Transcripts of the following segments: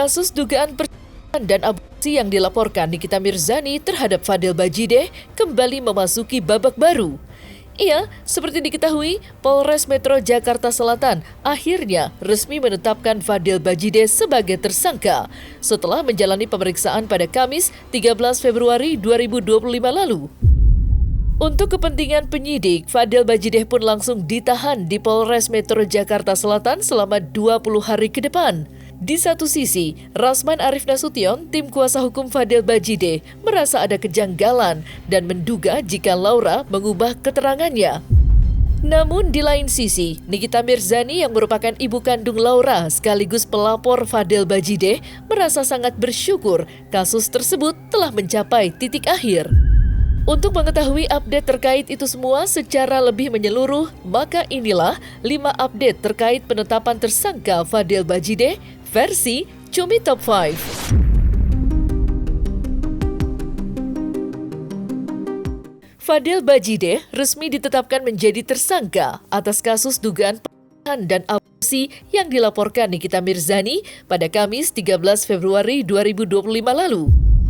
Kasus dugaan percobaan dan aborsi yang dilaporkan Nikita Mirzani terhadap Fadel Bajideh kembali memasuki babak baru. Iya, seperti diketahui, Polres Metro Jakarta Selatan akhirnya resmi menetapkan Fadel Bajideh sebagai tersangka setelah menjalani pemeriksaan pada Kamis 13 Februari 2025 lalu. Untuk kepentingan penyidik, Fadel Bajideh pun langsung ditahan di Polres Metro Jakarta Selatan selama 20 hari ke depan. Di satu sisi, Rasman Arif Nasution, tim kuasa hukum Fadel Bajideh, merasa ada kejanggalan dan menduga jika Laura mengubah keterangannya. Namun di lain sisi, Nikita Mirzani yang merupakan ibu kandung Laura sekaligus pelapor Fadel Bajideh merasa sangat bersyukur kasus tersebut telah mencapai titik akhir. Untuk mengetahui update terkait itu semua secara lebih menyeluruh, maka inilah 5 update terkait penetapan tersangka Fadel Bajideh versi Cumi Top 5. Fadel Bajideh resmi ditetapkan menjadi tersangka atas kasus dugaan pembunuhan dan aborsi yang dilaporkan Nikita Mirzani pada Kamis 13 Februari 2025 lalu.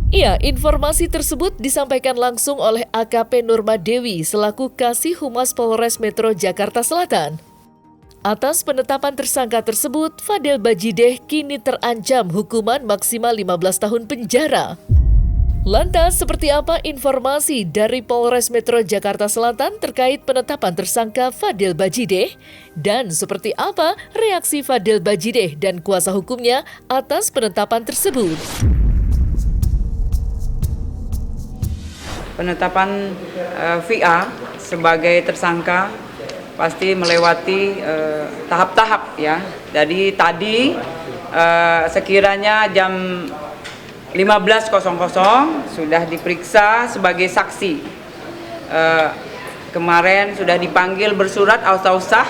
Ya, informasi tersebut disampaikan langsung oleh AKP Nurma Dewi selaku Kasih Humas Polres Metro Jakarta Selatan. Atas penetapan tersangka tersebut, Fadel Bajideh kini terancam hukuman maksimal 15 tahun penjara. Lantas, seperti apa informasi dari Polres Metro Jakarta Selatan terkait penetapan tersangka Fadel Bajideh? Dan seperti apa reaksi Fadel Bajideh dan kuasa hukumnya atas penetapan tersebut? Penetapan VA sebagai tersangka pasti melewati tahap-tahap ya. Jadi tadi sekiranya jam 15.00 sudah diperiksa sebagai saksi. Kemarin sudah dipanggil bersurat ausausah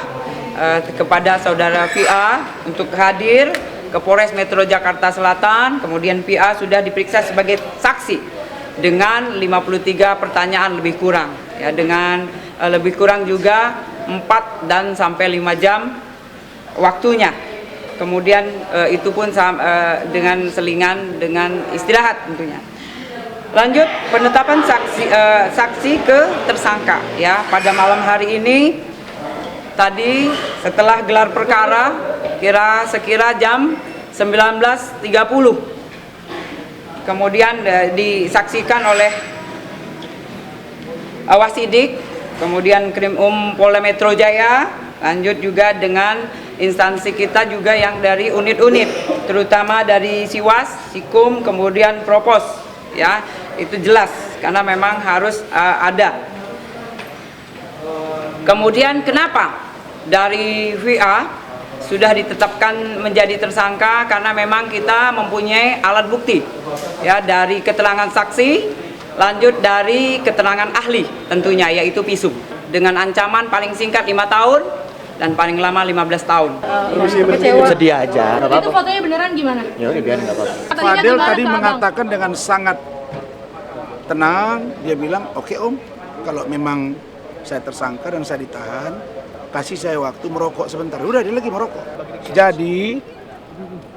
kepada saudara VA untuk hadir ke Polres Metro Jakarta Selatan. Kemudian VA sudah diperiksa sebagai saksi dengan 53 pertanyaan lebih kurang ya, dengan lebih kurang juga 4 dan sampai 5 jam waktunya. Kemudian itu pun dengan selingan dengan istirahat tentunya. Lanjut penetapan saksi ke tersangka ya, pada malam hari ini tadi setelah gelar perkara sekira jam 19.30. Kemudian disaksikan oleh Wasidik, kemudian Krimum Polda Metro Jaya, lanjut juga dengan instansi kita juga yang dari unit-unit, terutama dari Siwas, Sikum, kemudian Propos, ya itu jelas karena memang harus ada. Kemudian kenapa dari VA sudah ditetapkan menjadi tersangka? Karena memang kita mempunyai alat bukti ya, dari keterangan saksi, lanjut dari keterangan ahli tentunya, yaitu visum, dengan ancaman paling singkat 5 tahun dan paling lama 15 tahun. Sedih aja. Itu fotonya beneran gimana? Ya udah biarin, nggak apa-apa. Fadel tadi mengatakan dengan sangat tenang, dia bilang, oke om, kalau memang saya tersangka dan saya ditahan, kasih saya waktu merokok sebentar. Udah, dia lagi merokok. Jadi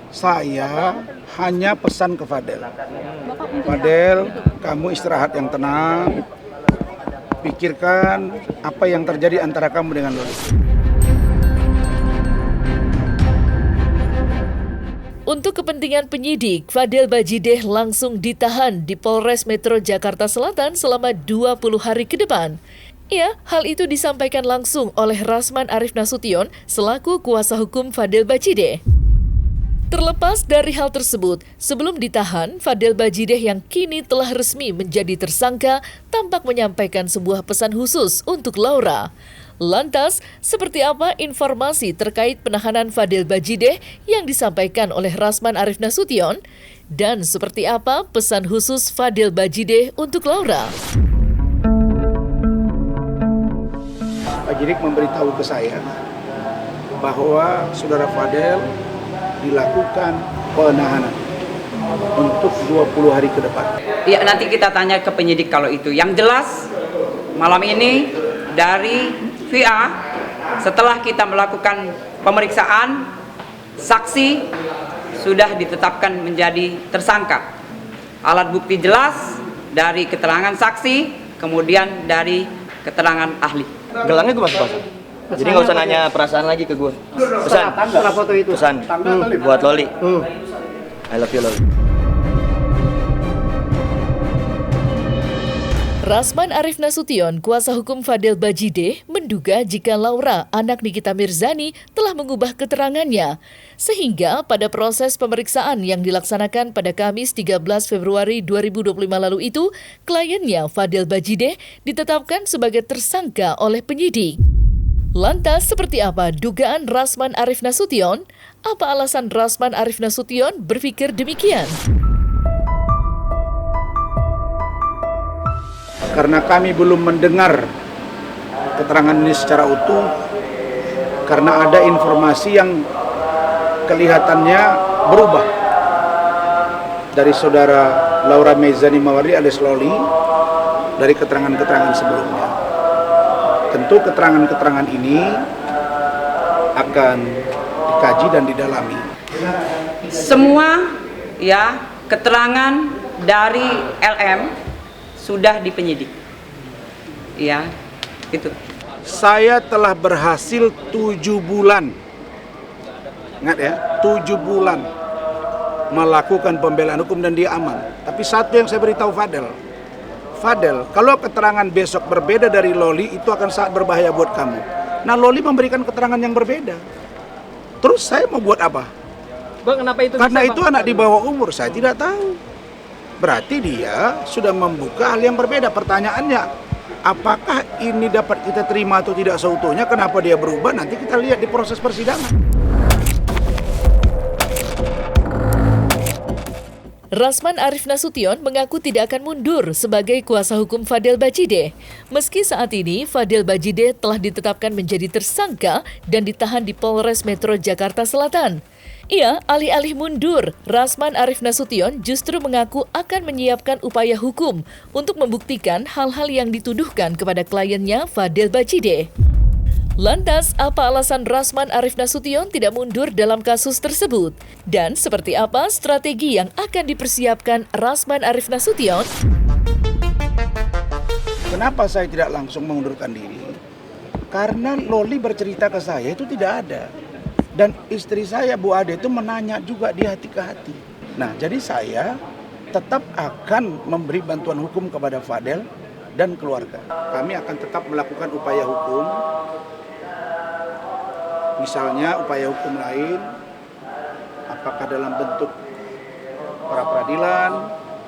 saya hanya pesan ke Fadel, Fadel, kamu istirahat yang tenang, pikirkan apa yang terjadi antara kamu dengan Loli. Untuk kepentingan penyidik, Fadel Bajideh langsung ditahan di Polres Metro Jakarta Selatan selama 20 hari ke depan. Ya, hal itu disampaikan langsung oleh Rasman Arif Nasution selaku kuasa hukum Fadel Bajideh. Terlepas dari hal tersebut, sebelum ditahan, Fadel Bajideh yang kini telah resmi menjadi tersangka tampak menyampaikan sebuah pesan khusus untuk Laura. Lantas, seperti apa informasi terkait penahanan Fadel Bajideh yang disampaikan oleh Rasman Arif Nasution? Dan seperti apa pesan khusus Fadel Bajideh untuk Laura? Pak Jidik memberitahu ke saya bahwa saudara Fadel dilakukan penahanan untuk 20 hari ke depan. Ya, nanti kita tanya ke penyidik kalau itu. Yang jelas malam ini dari VA setelah kita melakukan pemeriksaan saksi sudah ditetapkan menjadi tersangka. Alat bukti jelas dari keterangan saksi, kemudian dari keterangan ahli. Gelangnya gue masih pasang. Jadi nggak usah nanya perasaan lagi ke gue. Pesan. Foto itu. Pesan. Buat Loli. I love you, Loli. Rasman Arif Nasution, kuasa hukum Fadel Bajideh, menduga jika Laura, anak Nikita Mirzani, telah mengubah keterangannya. Sehingga pada proses pemeriksaan yang dilaksanakan pada Kamis 13 Februari 2025 lalu itu, kliennya Fadel Bajideh ditetapkan sebagai tersangka oleh penyidik. Lantas seperti apa dugaan Rasman Arif Nasution? Apa alasan Rasman Arif Nasution berpikir demikian? Karena kami belum mendengar keterangan ini secara utuh, karena ada informasi yang kelihatannya berubah dari saudara Laura Meizani Mawardi alias Loli dari keterangan-keterangan sebelumnya. Tentu keterangan-keterangan ini akan dikaji dan didalami. Semua keterangan dari LM sudah dipenyidik. Ya, itu. Saya telah berhasil 7 bulan. Ingat ya, 7 bulan melakukan pembelaan hukum dan dia aman. Tapi satu yang saya beritahu Fadel, kalau keterangan besok berbeda dari Loli, itu akan sangat berbahaya buat kamu. Nah, Loli memberikan keterangan yang berbeda. Terus saya mau buat apa? Bang, kenapa itu Karena bisa, itu Bang? anak di bawah umur, saya tidak tahu. Berarti dia sudah membuka hal yang berbeda. Pertanyaannya, apakah ini dapat kita terima atau tidak seutuhnya? Kenapa dia berubah? Nanti kita lihat di proses persidangan. Rasman Arif Nasution mengaku tidak akan mundur sebagai kuasa hukum Fadel Bajideh. Meski saat ini Fadel Bajideh telah ditetapkan menjadi tersangka dan ditahan di Polres Metro Jakarta Selatan. Ia alih-alih mundur, Rasman Arif Nasution justru mengaku akan menyiapkan upaya hukum untuk membuktikan hal-hal yang dituduhkan kepada kliennya Fadel Bajideh. Lantas, apa alasan Rasman Arif Nasution tidak mundur dalam kasus tersebut? Dan seperti apa strategi yang akan dipersiapkan Rasman Arif Nasution? Kenapa saya tidak langsung mengundurkan diri? Karena Loli bercerita ke saya itu tidak ada. Dan istri saya, Bu Ade, itu menanya juga di hati ke hati. Nah, jadi saya tetap akan memberi bantuan hukum kepada Fadel dan keluarga. Kami akan tetap melakukan upaya hukum. Misalnya upaya hukum lain, apakah dalam bentuk pra peradilan,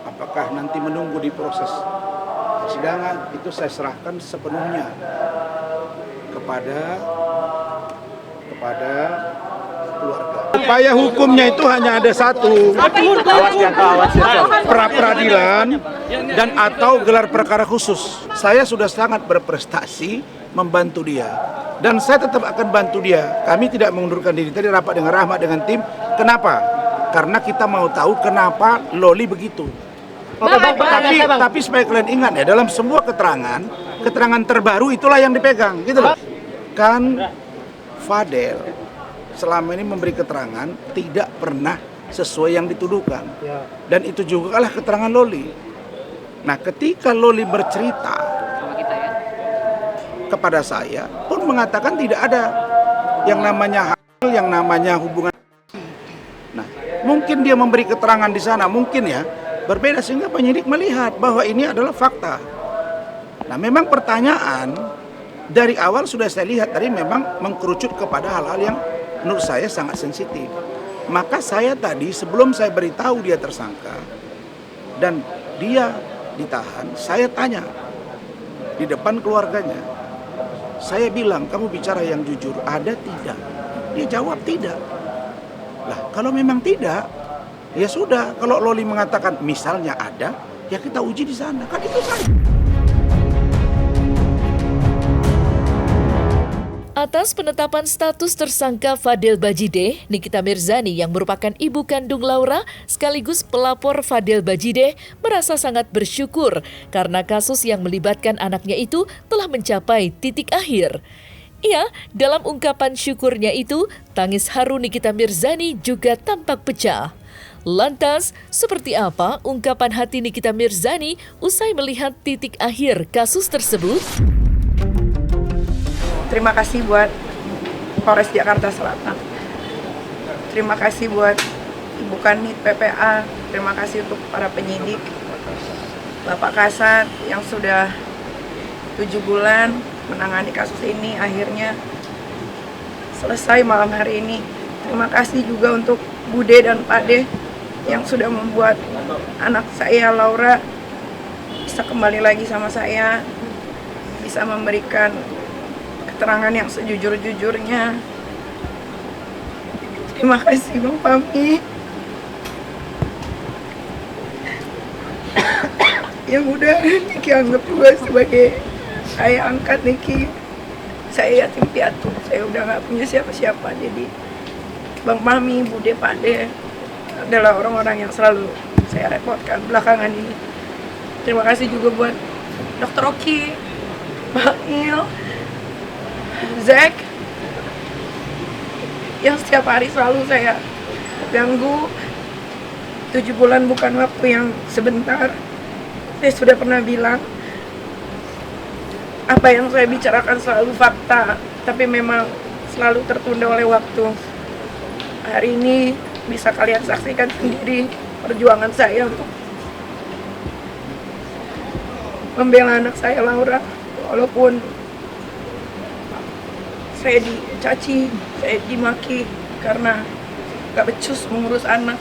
apakah nanti menunggu di proses persidangan, itu saya serahkan sepenuhnya kepada keluarga. Upaya hukumnya itu hanya ada satu, pra peradilan dan atau gelar perkara khusus. Saya sudah sangat berprestasi membantu dia dan saya tetap akan bantu dia. Kami tidak mengundurkan diri. Tadi rapat dengan Rahmat dengan tim. Kenapa? Karena kita mau tahu kenapa Loli begitu. Tapi supaya kalian ingat ya, dalam semua keterangan terbaru itulah yang dipegang, gitu loh. Kan Fadel selama ini memberi keterangan tidak pernah sesuai yang dituduhkan. Dan itu juga lah keterangan Loli. Nah, ketika Loli bercerita kepada saya pun mengatakan tidak ada yang namanya hal, yang namanya hubungan. Nah, mungkin dia memberi keterangan di sana, mungkin ya berbeda sehingga penyidik melihat bahwa ini adalah fakta. Nah, memang pertanyaan dari awal sudah saya lihat tadi memang mengkerucut kepada hal-hal yang menurut saya sangat sensitif. Maka saya tadi sebelum saya beritahu dia tersangka dan dia ditahan, saya tanya di depan keluarganya. Saya bilang, kamu bicara yang jujur, ada tidak? Dia jawab tidak. Lah, kalau memang tidak, ya sudah. Kalau Loli mengatakan misalnya ada, ya kita uji di sana. Kan itu saja. Atas penetapan status tersangka Fadel Bajideh, Nikita Mirzani yang merupakan ibu kandung Laura sekaligus pelapor Fadel Bajideh merasa sangat bersyukur karena kasus yang melibatkan anaknya itu telah mencapai titik akhir. Ya, dalam ungkapan syukurnya itu, tangis haru Nikita Mirzani juga tampak pecah. Lantas, seperti apa ungkapan hati Nikita Mirzani usai melihat titik akhir kasus tersebut? Terima kasih buat Polres Jakarta Selatan. Terima kasih buat Ibu Kanit PPA. Terima kasih untuk para penyidik. Bapak Kasat yang sudah 7 bulan menangani kasus ini akhirnya selesai malam hari ini. Terima kasih juga untuk Bude dan Pade yang sudah membuat anak saya Laura bisa kembali lagi sama saya, bisa memberikan keterangan yang sejujur-jujurnya. Terima kasih Bang Pami yang udah Niki anggap juga sebagai saya angkat Niki. Saya yatim piatu, saya udah nggak punya siapa-siapa. Jadi Bang Mami, Bude, Pade adalah orang-orang yang selalu saya repotkan belakangan ini. Terima kasih juga buat Dr. Oki, Bang Il, Zack, yang setiap hari selalu saya ganggu. 7 bulan bukan waktu yang sebentar. Saya sudah pernah bilang, apa yang saya bicarakan selalu fakta, tapi memang selalu tertunda oleh waktu. Hari ini bisa kalian saksikan sendiri perjuangan saya untuk membela anak saya Laura. Walaupun saya dicaci, saya dimaki karena gak becus mengurus anak.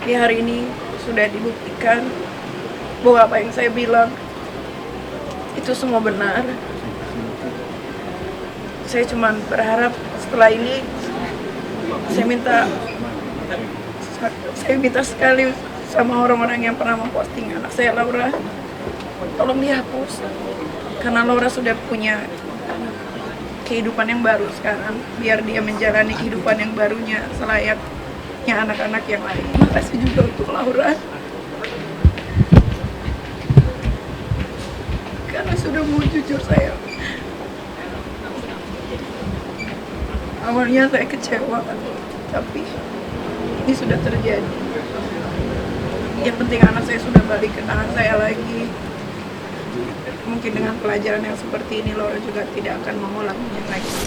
Tapi hari ini sudah dibuktikan bahwa apa yang saya bilang itu semua benar. Saya cuma berharap setelah ini saya minta sekali sama orang-orang yang pernah memposting anak saya Laura, tolong dihapus, karena Laura sudah punya kehidupan yang baru sekarang. Biar dia menjalani kehidupan yang barunya selayaknya anak-anak yang lain. Terima kasih juga untuk Laura, karena sudah mau jujur saya. Awalnya saya kecewa, tapi ini sudah terjadi. Yang penting anak saya sudah balik ke tangan saya lagi. Mungkin dengan pelajaran yang seperti ini Laura juga tidak akan mengulanginya lagi.